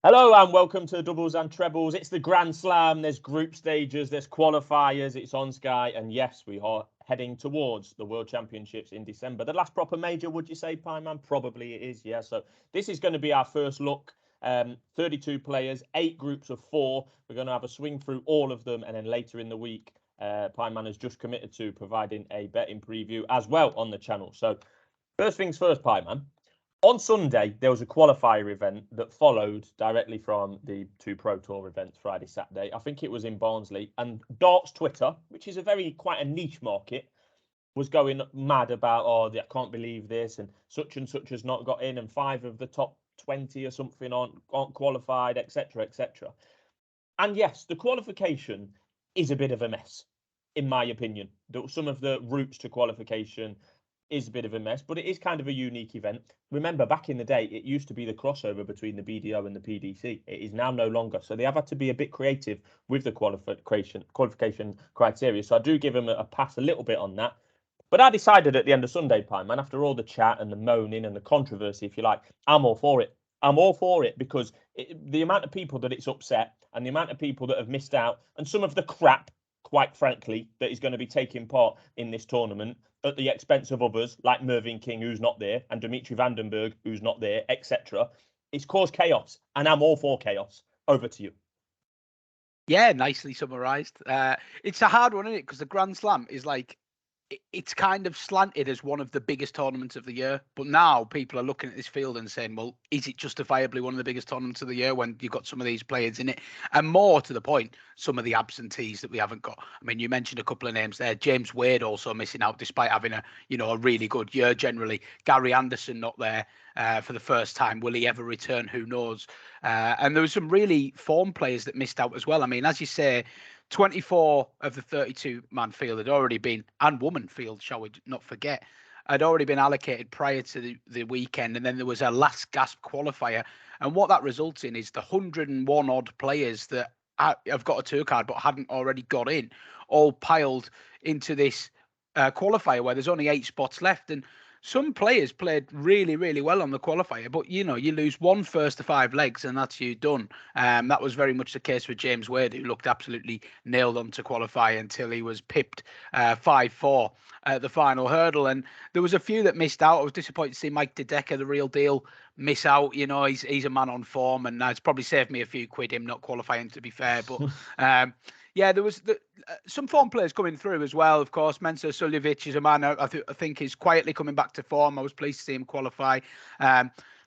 Hello and welcome to the Doubles and Trebles. It's the Grand Slam. There's group stages, there's qualifiers. It's on Sky, and yes, we are heading towards the World Championships in December. The last proper major, would you say, Pyman? Probably it is. Yeah. So this is going to be our first look. 32 players, 8 groups of 4. We're going to have a swing through all of them, and then later in the week, Pyman has just committed to providing a betting preview as well on the channel. So first things first, Pyman. On Sunday, there was a qualifier event that followed directly from the 2 Pro Tour events Friday, Saturday. I think it was in Barnsley. And Darts Twitter, which is quite a niche market, was going mad about, I can't believe this, and such has not got in, and 5 of the top 20 or something aren't qualified, etc., etc. And yes, the qualification is a bit of a mess, in my opinion. Some of the routes to qualification is a bit of a mess, but it is kind of a unique event. Remember, back in the day, it used to be the crossover between the BDO and the PDC. It is now no longer. So they have had to be a bit creative with the qualification criteria. So I do give them a pass a little bit on that. But I decided at the end of Sunday, Pyman, after all the chat and the moaning and the controversy, if you like, I'm all for it. I'm all for it because the amount of people that it's upset and the amount of people that have missed out and some of the crap, quite frankly, that is going to be taking part in this tournament at the expense of others like Mervyn King, who's not there, and Dimitri Van den Bergh, who's not there, etc. It's caused chaos, and I'm all for chaos. Over to you. Yeah, nicely summarised. It's a hard one, isn't it? Because the Grand Slam is like, it's kind of slanted as one of the biggest tournaments of the year. But now people are looking at this field and saying, well, is it justifiably one of the biggest tournaments of the year when you've got some of these players in it? And more to the point, some of the absentees that we haven't got. I mean, you mentioned a couple of names there. James Wade also missing out despite having a really good year generally. Gary Anderson not there for the first time. Will he ever return? Who knows? And there were some really form players that missed out as well. I mean, as you say, 24 of the 32-man field had already been, and woman field, shall we not forget, had already been allocated prior to the weekend. And then there was a last gasp qualifier. And what that results in is the 101 odd players that have got a tour card but hadn't already got in, all piled into this qualifier where there's only 8 spots left. And some players played really, really well on the qualifier, but you lose one first to 5 legs and that's you done. That was very much the case with James Wade, who looked absolutely nailed on to qualify until he was pipped 5-4 at the final hurdle. And there was a few that missed out. I was disappointed to see Mike De Decker, the real deal, miss out. He's a man on form, and it's probably saved me a few quid him not qualifying, to be fair. But yeah, there was some form players coming through as well. Of course, Mensur Suljovic is a man I think is quietly coming back to form. I was pleased to see him qualify.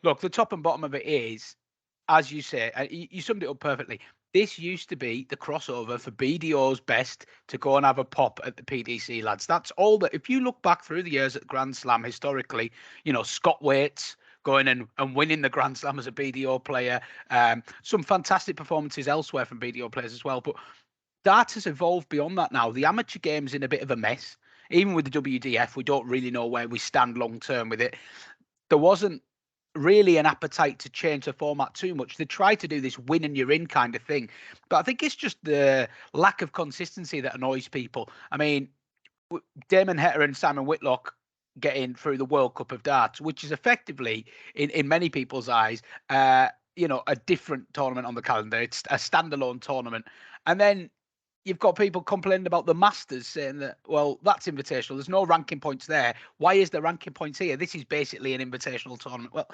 Look, the top and bottom of it is, as you say, you summed it up perfectly. This used to be the crossover for BDO's best to go and have a pop at the PDC lads. That's all that. If you look back through the years at Grand Slam historically, Scott Waits going and winning the Grand Slam as a BDO player. Some fantastic performances elsewhere from BDO players as well. But darts has evolved beyond that now. The amateur game's in a bit of a mess. Even with the WDF, we don't really know where we stand long term with it. There wasn't really an appetite to change the format too much. They tried to do this win and you're in kind of thing. But I think it's just the lack of consistency that annoys people. I mean, Damon Heta and Simon Whitlock getting through the World Cup of Darts, which is effectively, in many people's eyes, a different tournament on the calendar. It's a standalone tournament. And then you've got people complaining about the Masters, saying that, well, that's invitational. There's no ranking points there. Why is there ranking points here? This is basically an invitational tournament. Well,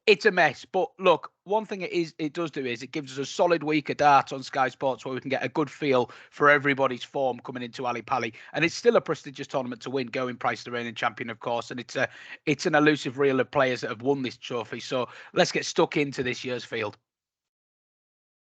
it's a mess. But look, one thing it does do is it gives us a solid week of darts on Sky Sports where we can get a good feel for everybody's form coming into Ali Pali. And it's still a prestigious tournament to win. Going Price, the reigning champion, of course. And it's an elusive reel of players that have won this trophy. So let's get stuck into this year's field.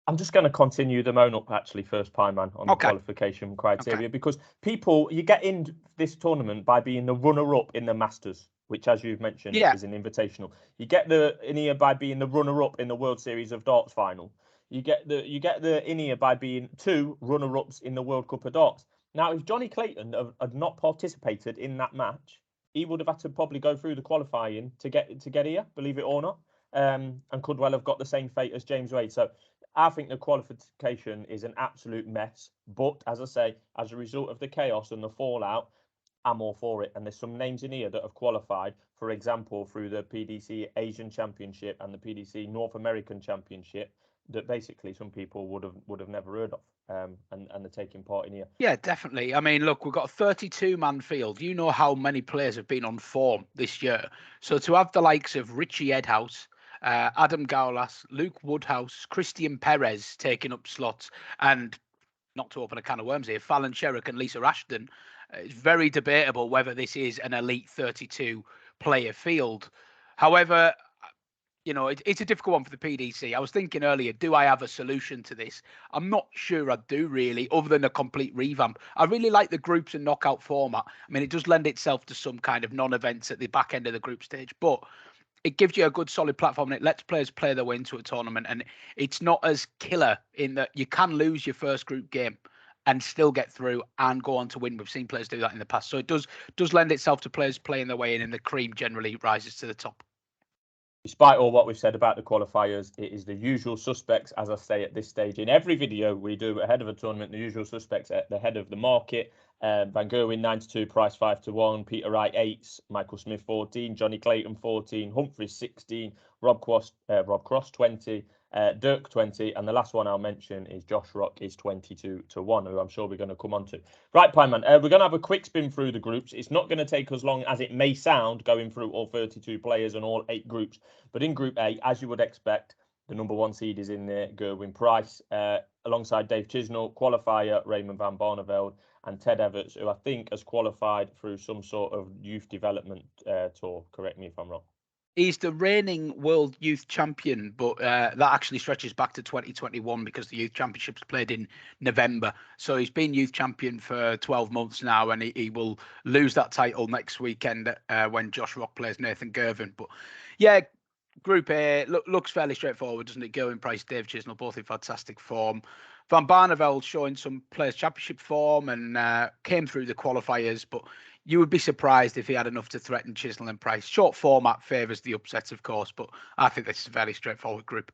I'm just going to continue the moan up actually first, Pyman, on the qualification criteria because you get in this tournament by being the runner-up in the Masters, which, as you've mentioned, is an invitational. You get the in here by being the runner-up in the World Series of Darts final. You get the in here by being 2 runner-ups in the World Cup of Darts. Now, if Johnny Clayton had not participated in that match, he would have had to probably go through the qualifying to get here, believe it or not, and could well have got the same fate as James Wade. So I think the qualification is an absolute mess. But as I say, as a result of the chaos and the fallout, I'm all for it. And there's some names in here that have qualified, for example, through the PDC Asian Championship and the PDC North American Championship, that basically some people would have never heard of, and they're taking part in here. Yeah, definitely. I mean, look, we've got a 32-man field. You know how many players have been on form this year. So to have the likes of Richie Edhouse, Adam Gaulas, Luke Woodhouse, Christian Perez taking up slots, and not to open a can of worms here, Fallon Sherrick and Lisa Ashton, it's very debatable whether this is an elite 32 player field. However, you know, it's a difficult one for the PDC. I was thinking earlier, do I have a solution to this? I'm not sure I do really, other than a complete revamp. I really like the groups and knockout format. I mean, it does lend itself to some kind of non-events at the back end of the group stage, but it gives you a good solid platform and it lets players play their way into a tournament. And it's not as killer in that you can lose your first group game and still get through and go on to win. We've seen players do that in the past. So it does lend itself to players playing their way in, and the cream generally rises to the top. Despite all what we've said about the qualifiers, it is the usual suspects, as I say at this stage. In every video we do ahead of a tournament, the usual suspects at the head of the market. Van Gerwen 92, Price 5-1, Peter Wright 8, Michael Smith 14, Johnny Clayton 14, Humphries 16, Rob Cross 20, Dirk 20, and the last one I'll mention is Josh Rock is 22-1, who I'm sure we're going to come on to. Right, Pineman, we're going to have a quick spin through the groups. It's not going to take as long as it may sound going through all 32 players and all 8 groups. But in Group A, as you would expect, the number 1 seed is in there, Gerwyn Price, alongside Dave Chisnell, qualifier Raymond van Barneveld, and Ted Everts, who I think has qualified through some sort of youth development tour. Correct me if I'm wrong. He's the reigning world youth champion, but that actually stretches back to 2021 because the youth championships played in November. So he's been youth champion for 12 months now, and he will lose that title next weekend when Josh Rock plays Nathan Gervin. But yeah, Group A looks fairly straightforward, doesn't it? Gerwyn Price, Dave Chisnell, both in fantastic form. Van Barneveld showing some Players' Championship form and came through the qualifiers, but you would be surprised if he had enough to threaten Chisnell and Price. Short format favours the upsets, of course, but I think this is a fairly straightforward group.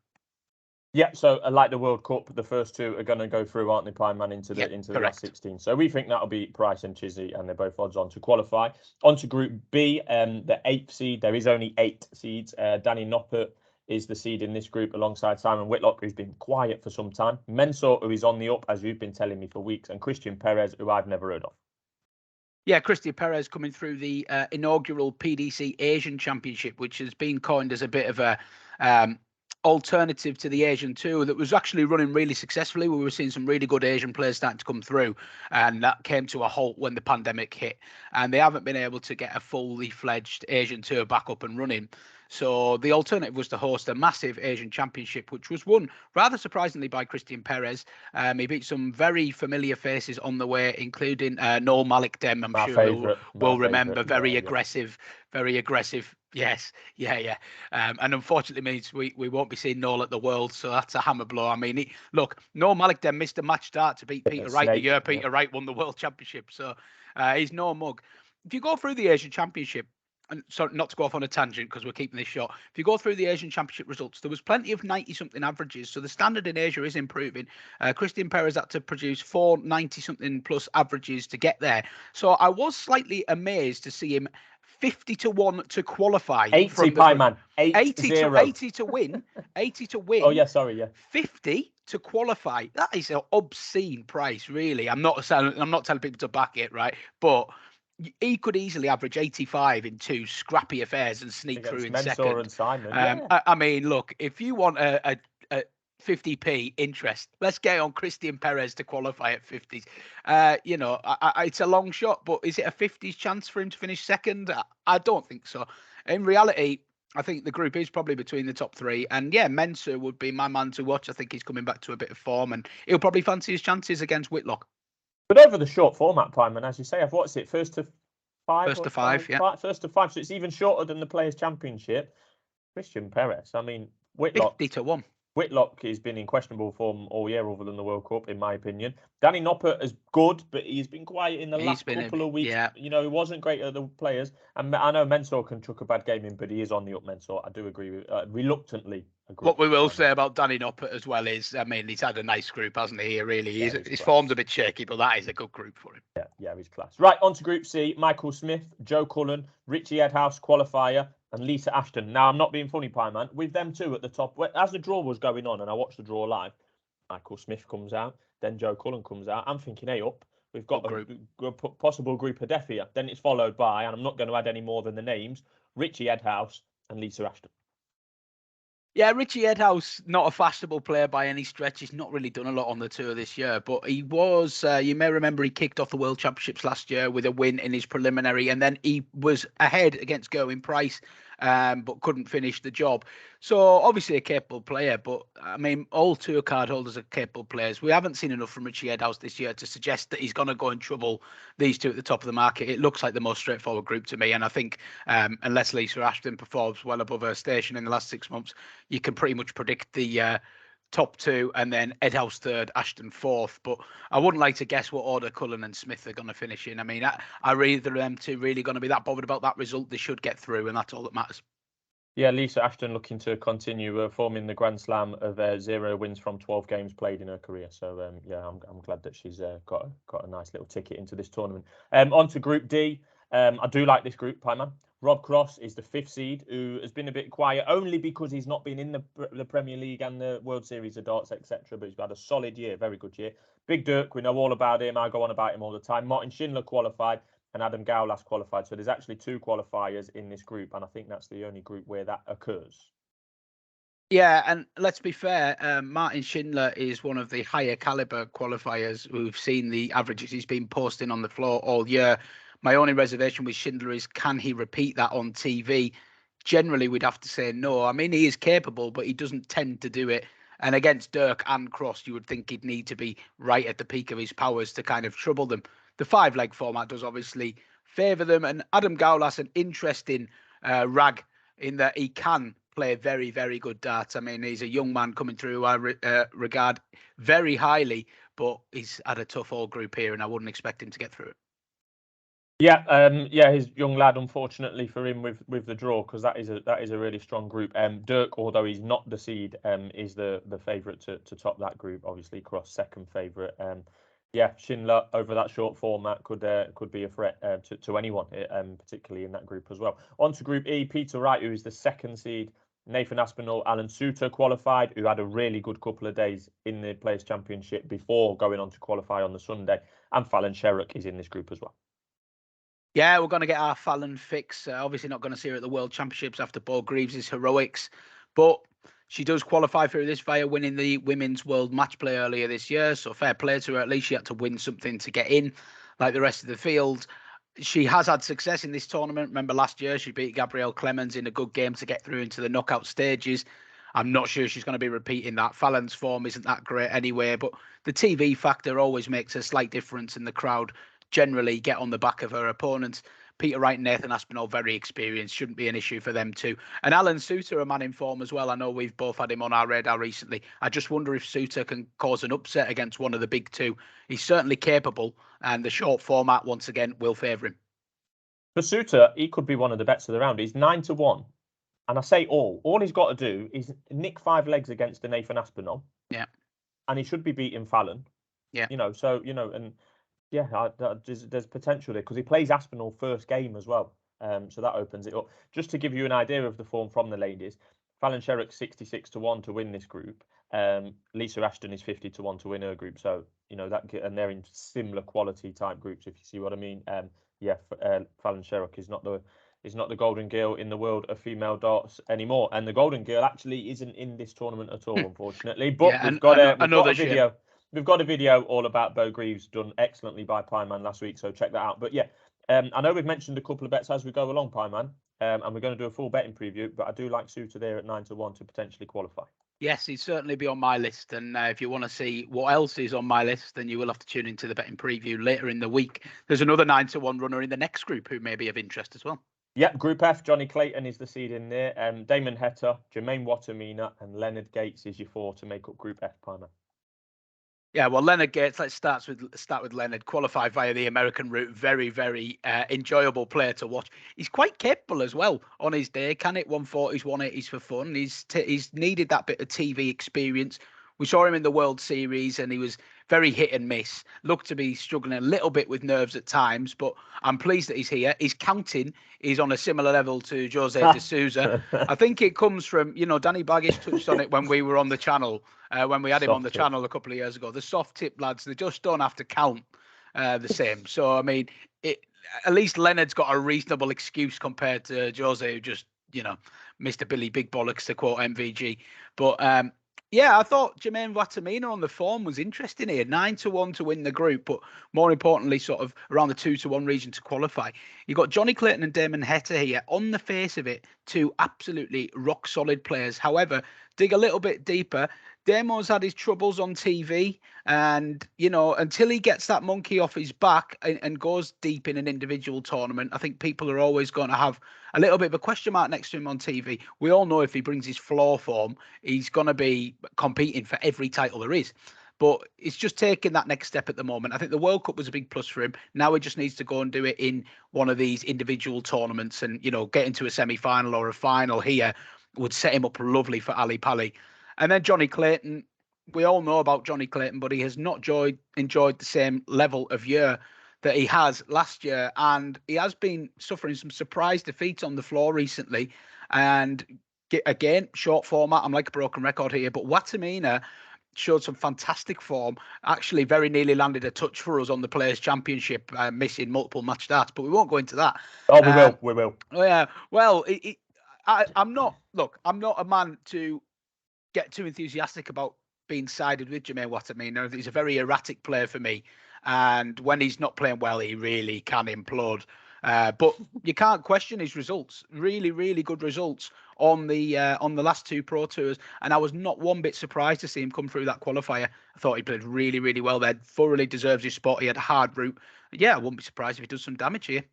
Yeah, so like the World Cup, the first 2 are going to go through, aren't they, Pineman, into the last 16. So we think that'll be Price and Chizzy, and they're both odds on to qualify. On to Group B, the 8th seed. There is only 8 seeds. Danny Noppert is the seed in this group alongside Simon Whitlock, who's been quiet for some time. Mensah, who is on the up, as you've been telling me for weeks, and Christian Perez, who I've never heard of. Yeah, Christian Perez coming through the inaugural PDC Asian Championship, which has been coined as a bit of a alternative to the Asian Tour that was actually running really successfully. We were seeing some really good Asian players starting to come through, and that came to a halt when the pandemic hit, and they haven't been able to get a fully fledged Asian Tour back up and running. So the alternative was to host a massive Asian Championship, which was won rather surprisingly by Christian Perez. He beat some very familiar faces on the way, including Noel Malik Dem, I'm sure will remember. Very aggressive. Yes, yeah. And unfortunately means we won't be seeing Noel at the World, so that's a hammer blow. I mean, look, Noel Malik Dem missed a match start to beat Peter Wright the year Peter Wright won the World Championship, so he's no mug. If you go through the Asian Championship, and so not to go off on a tangent because we're keeping this short. If you go through the Asian Championship results, there was plenty of 90-something averages. So the standard in Asia is improving. Christian Perez had to produce 4 90-something plus averages to get there. So I was slightly amazed to see him 50-1 to qualify. 80 Pineman. 80 to win. 80 to win. Oh, yeah, sorry, yeah. 50 to qualify. That is an obscene price, really. I'm not telling people to back it, right? But he could easily average 85 in 2 scrappy affairs and sneak through in Mensah second. And Simon, yeah. I mean, look, if you want a 50p interest, let's get on Christian Perez to qualify at 50s. You know, it's a long shot, but is it a 50s chance for him to finish second? I don't think so. In reality, I think the group is probably between the top 3. And yeah, Mensah would be my man to watch. I think he's coming back to a bit of form and he'll probably fancy his chances against Whitlock. But over the short format, Pineman, as you say, I've watched it first to 5. First to 5, yeah. First to 5, so it's even shorter than the Players' Championship. Christian Perez, I mean, Whitlock. 50-1. Whitlock has been in questionable form all year other than the World Cup, in my opinion. Danny Noppert is good, but he's been quiet in the last couple of weeks. Yeah. You know, he wasn't great at the players. And I know Mensah can chuck a bad game in, but he is on the up, Mensah. I do agree with reluctantly agree. What we will say about Danny Noppert as well is, I mean, he's had a nice group, hasn't he? Really, his form's a bit shaky, but that is a good group for him. Yeah. he's class. Right, on to Group C. Michael Smith, Joe Cullen, Richie Edhouse, qualifier, and Lisa Ashton. Now, I'm not being funny, Pie Man. With them two at the top, as the draw was going on, and I watched the draw live, Michael Smith comes out, then Joe Cullen comes out. I'm thinking, hey, up. We've got a possible group of death here. Then it's followed by, and I'm not going to add any more than the names, Richie Edhouse and Lisa Ashton. Yeah, Richie Edhouse, not a fashionable player by any stretch. He's not really done a lot on the tour this year, but he was, you may remember he kicked off the World Championships last year with a win in his preliminary, and then he was ahead against Gerwyn Price, but couldn't finish the job. So obviously a capable player, but I mean, all tour card holders are capable players. We haven't seen enough from Richie Edhouse this year to suggest that he's going to go and trouble these two at the top of the market. It looks like the most straightforward group to me, and I think unless Lisa Ashton performs well above her station in the last 6 months, you can pretty much predict the top two, and then Edhouse third, Ashton fourth. But I wouldn't like to guess what order Cullen and Smith are going to finish in. I mean, are either of them two really going to be that bothered about that result? They should get through, and that's all that matters. Yeah, Lisa Ashton looking to continue forming the Grand Slam of 0 wins from 12 games played in her career. So yeah, I'm glad that she's got a nice little ticket into this tournament. On to Group D. I do like this group, Pie Man. Rob Cross is the 5th seed, who has been a bit quiet only because he's not been in the Premier League and the World Series of Darts, etc. But he's had a solid year, very good year. Big Dirk, we know all about him. I go on about him all the time. Martin Schindler qualified and Adam Gowlas qualified. So there's actually 2 qualifiers in this group, and I think that's the only group where that occurs. Yeah, and let's be fair, Martin Schindler is one of the higher caliber qualifiers. We've seen the averages he's been posting on the floor all year. My only reservation with Schindler is, can he repeat that on TV? Generally, we'd have to say no. I mean, he is capable, but he doesn't tend to do it. And against Dirk and Cross, you would think he'd need to be right at the peak of his powers to kind of trouble them. The 5-leg format does obviously favour them. And Adam Gowlas, an interesting rag in that he can play very, very good darts. I mean, he's a young man coming through, I regard very highly, but he's had a tough all group here, and I wouldn't expect him to get through it. Yeah, his young lad, unfortunately for him, with the draw, because that is a really strong group. Dirk, although he's not the seed, is the favourite to top that group. Obviously, Cross second favourite. Yeah, Schindler over that short format could be a threat to anyone, particularly in that group as well. On to Group E, Peter Wright, who is the 2nd seed. Nathan Aspinall, Alan Soutar qualified, who had a really good couple of days in the Players' Championship before going on to qualify on the Sunday. And Fallon Sherrock is in this group as well. Yeah, we're going to get our Fallon fix. Obviously not going to see her at the World Championships after Bo Greaves' heroics, but she does qualify through this via winning the Women's World Match Play earlier this year. So fair play to her. At least she had to win something to get in, like the rest of the field. She has had success in this tournament. Remember last year, she beat Gabrielle Clemens in a good game to get through into the knockout stages. I'm not sure she's going to be repeating that. Fallon's form isn't that great anyway, but the TV factor always makes a slight difference, in the crowd generally get on the back of her opponents. Peter Wright and Nathan Aspinall, very experienced, shouldn't be an issue for them too. And Alan Soutar, a man in form as well. I know we've both had him on our radar recently. I just wonder if Soutar can cause an upset against one of the big two. He's certainly capable, and the short format, once again, will favour him. For Soutar, he could be one of the bets of the round. He's 9-1. And I say all he's got to do is nick 5 legs against the Nathan Aspinall. Yeah. And he should be beating Fallon. Yeah. And yeah, there's potential there because he plays Aspinall first game as well. So that opens it up. Just to give you an idea of the form from the ladies, Fallon Sherrock 66-1 to win this group. Lisa Ashton is 50-1 to win her group. So, and they're in similar quality type groups, if you see what I mean. Fallon Sherrock is not the golden girl in the world of female darts anymore. And the golden girl actually isn't in this tournament at all, unfortunately. But yeah, we've got a video. We've got a video all about Bo Greaves done excellently by Pie Man last week, so check that out. But yeah, I know we've mentioned a couple of bets as we go along, Pie Man, and we're going to do a full betting preview, but I do like Soutar there at 9-1 to potentially qualify. Yes, he'd certainly be on my list. And if you want to see what else is on my list, then you will have to tune into the betting preview later in the week. There's another 9-1 runner in the next group who may be of interest as well. Yeah, Group F, Johnny Clayton is the seed in there. Damon Heta, Jermaine Wattimena, and Leonard Gates is your 4 to make up Group F, Pie Man. Yeah, well, Leonard Gates, let's start with Leonard, qualified via the American route. Very, very enjoyable player to watch. He's quite capable as well on his day. Can hit 140s, 180s for fun. He's needed that bit of TV experience. We saw him in the World Series and he was very hit and miss. Looked to be struggling a little bit with nerves at times, but I'm pleased that he's here. His counting is on a similar level to Jose de Sousa. I think it comes from, Danny Baggish touched on it when we were on the channel, when we had him on the channel a couple of years ago. The soft tip lads, they just don't have to count the same. So, I mean, at least Leonard's got a reasonable excuse compared to Jose, who just, Mr. Billy Big Bollocks, to quote MVG. But yeah, I thought Jermaine Watamina on the form was interesting here. 9-1 to win the group, but more importantly, sort of around the 2-1 region to qualify. You got Johnny Clayton and Damon Heta here. On the face of it, two absolutely rock solid players. However, dig a little bit deeper. Damo's had his troubles on TV, and until he gets that monkey off his back and goes deep in an individual tournament, I think people are always going to have a little bit of a question mark next to him on TV. We all know if he brings his floor form, he's going to be competing for every title there is. But it's just taking that next step at the moment. I think the World Cup was a big plus for him. Now he just needs to go and do it in one of these individual tournaments, and get into a semi-final or a final here would set him up lovely for Ali Pali. And then Johnny Clayton, we all know about Johnny Clayton, but he has not enjoyed the same level of year that he has last year. And he has been suffering some surprise defeats on the floor recently. And again, short format, I'm like a broken record here, but Watamina showed some fantastic form, actually very nearly landed a touch for us on the Players' Championship, missing multiple match starts, but we won't go into that. Oh, we will. Oh, yeah. Well, I'm not a man to get too enthusiastic about being sided with Jermaine Watamina. He's a very erratic player for me, and when he's not playing well, he really can implode. But you can't question his results. Really, really good results on the last two Pro Tours, and I was not one bit surprised to see him come through that qualifier. I thought he played really, really well there. Thoroughly deserves his spot. He had a hard route. Yeah, I wouldn't be surprised if he does some damage here.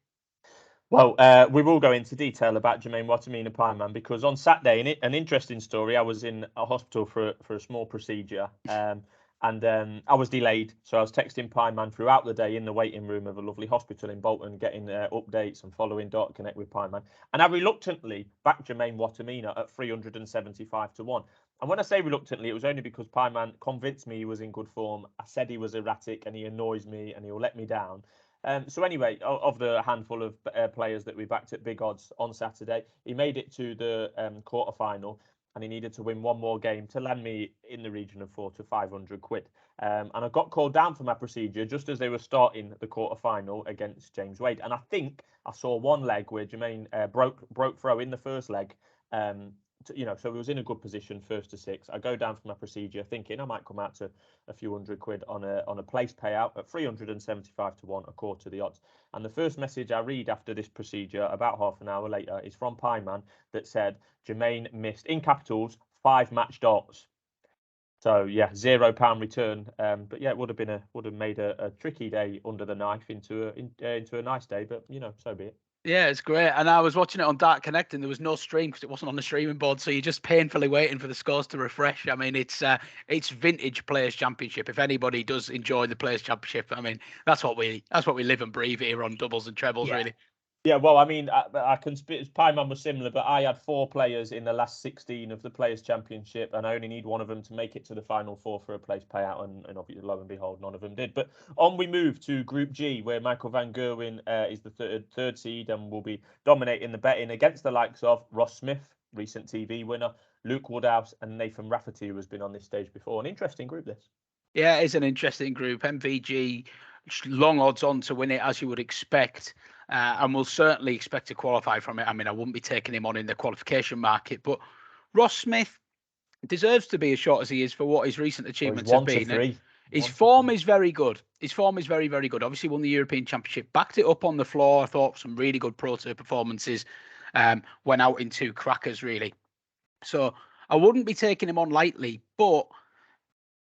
Well, we will go into detail about Jermaine Watamina Pyman, because on Saturday, an interesting story, I was in a hospital for a small procedure, and I was delayed. So I was texting Pyman throughout the day in the waiting room of a lovely hospital in Bolton, getting updates and following Dot Connect with Pyman. And I reluctantly backed Jermaine Watamina at 375 to 1. And when I say reluctantly, it was only because Pyman convinced me he was in good form. I said he was erratic and he annoys me and he'll let me down. So anyway, of the handful of players that we backed at big odds on Saturday, he made it to the quarterfinal, and he needed to win one more game to land me in the region of £400 to £500. And I got called down for my procedure just as they were starting the quarterfinal against James Wade. And I think I saw one leg where Jermaine broke throw in the first leg. So he was in a good position, 1st to 6. I go down for my procedure thinking I might come out to a few £100 on a place payout at 375 to 1, a quarter to the odds. And the first message I read after this procedure, about half an hour later, is from Pyman that said Jermaine missed, in capitals, 5 match darts. So yeah, £0 return. But yeah, it would have made a tricky day under the knife into a nice day. But so be it. Yeah, it's great. And I was watching it on Dark Connect, and there was no stream because it wasn't on the streaming board. So you're just painfully waiting for the scores to refresh. I mean, it's vintage Players' Championship. If anybody does enjoy the Players' Championship, I mean, that's what we live and breathe here on doubles and trebles, really. Yeah, well, I mean, I can speak. Pyman was similar, but I had 4 players in the last 16 of the Players' Championship, and I only need one of them to make it to the final 4 for a place payout, and obviously, lo and behold, none of them did. But on we move to Group G, where Michael van Gerwen is the third seed and will be dominating the betting against the likes of Ross Smith, recent TV winner, Luke Woodhouse, and Nathan Rafferty, who has been on this stage before. An interesting group, this. Yeah, it's an interesting group. MVG, long odds on to win it, as you would expect. And we'll certainly expect to qualify from it. I mean, I wouldn't be taking him on in the qualification market, but Ross Smith deserves to be as short as he is for what his recent achievements have been. His form is very good. His form is very, very good. Obviously won the European Championship, backed it up on the floor. I thought some really good Pro Tour performances, went out in 2 crackers, really. So I wouldn't be taking him on lightly, but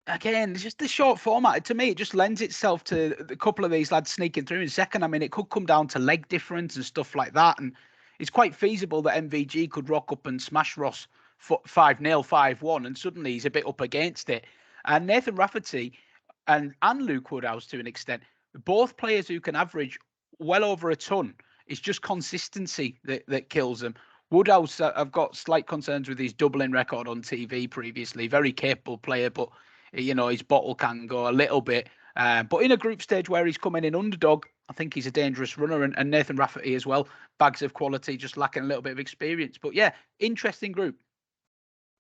again, it's just the short format. To me, it just lends itself to a couple of these lads sneaking through in second. I mean, it could come down to leg difference and stuff like that. And it's quite feasible that MVG could rock up and smash Ross 5-0, 5-1, and suddenly he's a bit up against it. And Nathan Rafferty and Luke Woodhouse, to an extent, both players who can average well over a ton. It's just consistency that kills them. Woodhouse, I've got slight concerns with his doubling record on TV previously. Very capable player, but his bottle can go a little bit. But in a group stage where he's coming in underdog, I think he's a dangerous runner. And Nathan Rafferty as well. Bags of quality, just lacking a little bit of experience. But yeah, interesting group.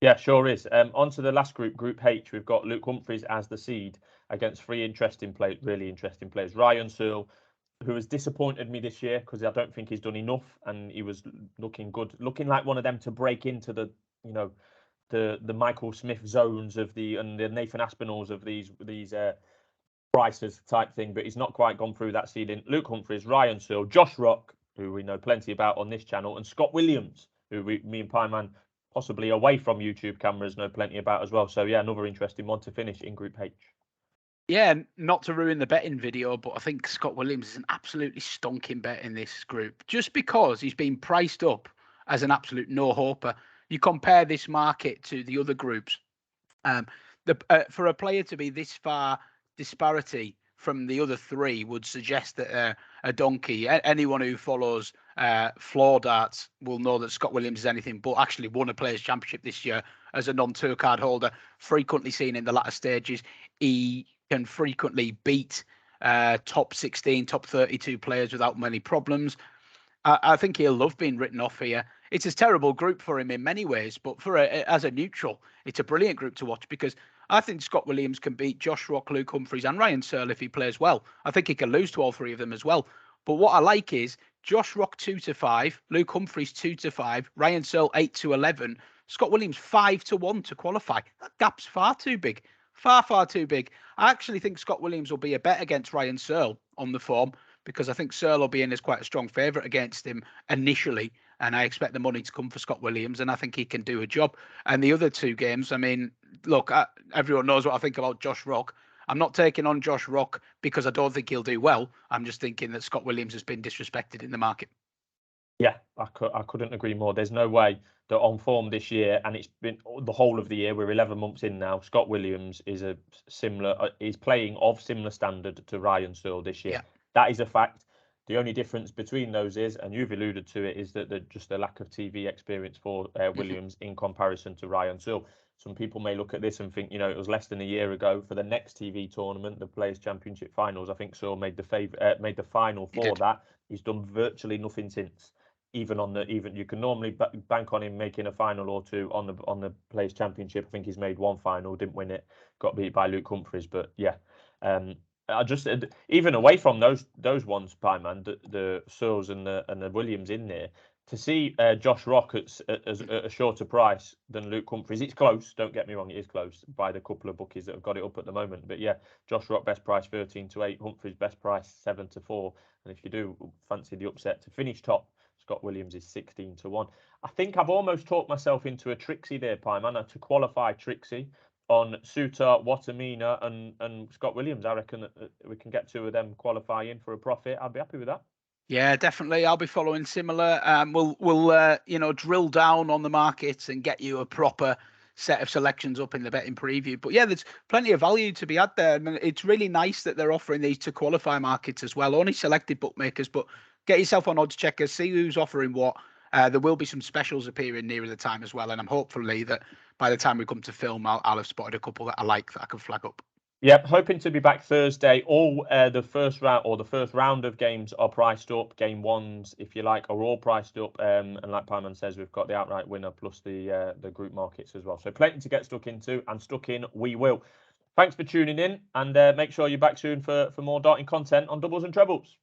Yeah, sure is. On to the last group, Group H. We've got Luke Humphries as the seed against three really interesting players. Ryan Searle, who has disappointed me this year because I don't think he's done enough, and he was looking good, looking like one of them to break into the the Michael Smith zones of the Nathan Aspinalls of these prices type thing, but he's not quite gone through that seeding. Luke Humphries, Ryan Searle, Josh Rock, who we know plenty about on this channel, and Scott Williams, who me and Pieman, possibly away from YouTube cameras, know plenty about as well. So yeah, another interesting one to finish in Group H. Yeah, not to ruin the betting video, but I think Scott Williams is an absolutely stonking bet in this group, just because he's been priced up as an absolute no-hoper. You compare this market to the other groups, for a player to be this far disparity from the other three would suggest that a donkey. Anyone who follows floor darts will know that Scott Williams is anything but actually won a Players' Championship this year as a non-tour card holder, frequently seen in the latter stages. He can frequently beat top 16, top 32 players without many problems. I think he'll love being written off here. It's a terrible group for him in many ways, but as a neutral, it's a brilliant group to watch because I think Scott Williams can beat Josh Rock, Luke Humphries, and Ryan Searle if he plays well. I think he can lose to all three of them as well. But what I like is Josh Rock 2-5, Luke Humphries 2-5, Ryan Searle 8-11, Scott Williams 5-1 to qualify. That gap's far too big. Far too big. I actually think Scott Williams will be a bet against Ryan Searle on the form because I think Searle will be in as quite a strong favourite against him initially. And I expect the money to come for Scott Williams, and I think he can do a job. And the other two games, I mean, look, everyone knows what I think about Josh Rock. I'm not taking on Josh Rock because I don't think he'll do well. I'm just thinking that Scott Williams has been disrespected in the market. Yeah, I couldn't agree more. There's no way that on form this year, and it's been the whole of the year, we're 11 months in now, Scott Williams is is playing of similar standard to Ryan Searle this year. Yeah. That is a fact. The only difference between those is, and you've alluded to it, is that just the lack of TV experience for Williams in comparison to Ryan Searle. Some people may look at this and think, it was less than a year ago for the next TV tournament, the Players' Championship finals. I think Searle made the final for that. He's done virtually nothing since. Even you can normally bank on him making a final or two on the Players' Championship. I think he's made one final, didn't win it, got beat by Luke Humphries. But yeah, I just even away from those ones, Pieman, the Searles and the Williams in there, to see Josh Rock at a shorter price than Luke Humphries. It's close. Don't get me wrong, it is close by the couple of bookies that have got it up at the moment. But yeah, Josh Rock best price 13-8, Humphries best price 7-4, and if you do fancy the upset to finish top, Scott Williams is 16-1. I think I've almost talked myself into a Trixie there, Pieman, to qualify Trixie on Suter, Watamina, and Scott Williams. I reckon that we can get two of them qualifying for a profit. I'd be happy with that. Yeah, definitely. I'll be following similar. We'll drill down on the markets and get you a proper set of selections up in the betting preview. But yeah, there's plenty of value to be had there. And it's really nice that they're offering these to qualify markets as well. Only selected bookmakers, but get yourself on Odds Checker, see who's offering what. There will be some specials appearing nearer the time as well. And I'm hopefully that by the time we come to film, I'll have spotted a couple that I like that I can flag up. Yep, hoping to be back Thursday. All the first round of games are priced up. Game ones, if you like, are all priced up. And like Pieman says, we've got the outright winner plus the group markets as well. So plenty to get stuck into, and stuck in we will. Thanks for tuning in, and make sure you're back soon for more darting content on doubles and trebles.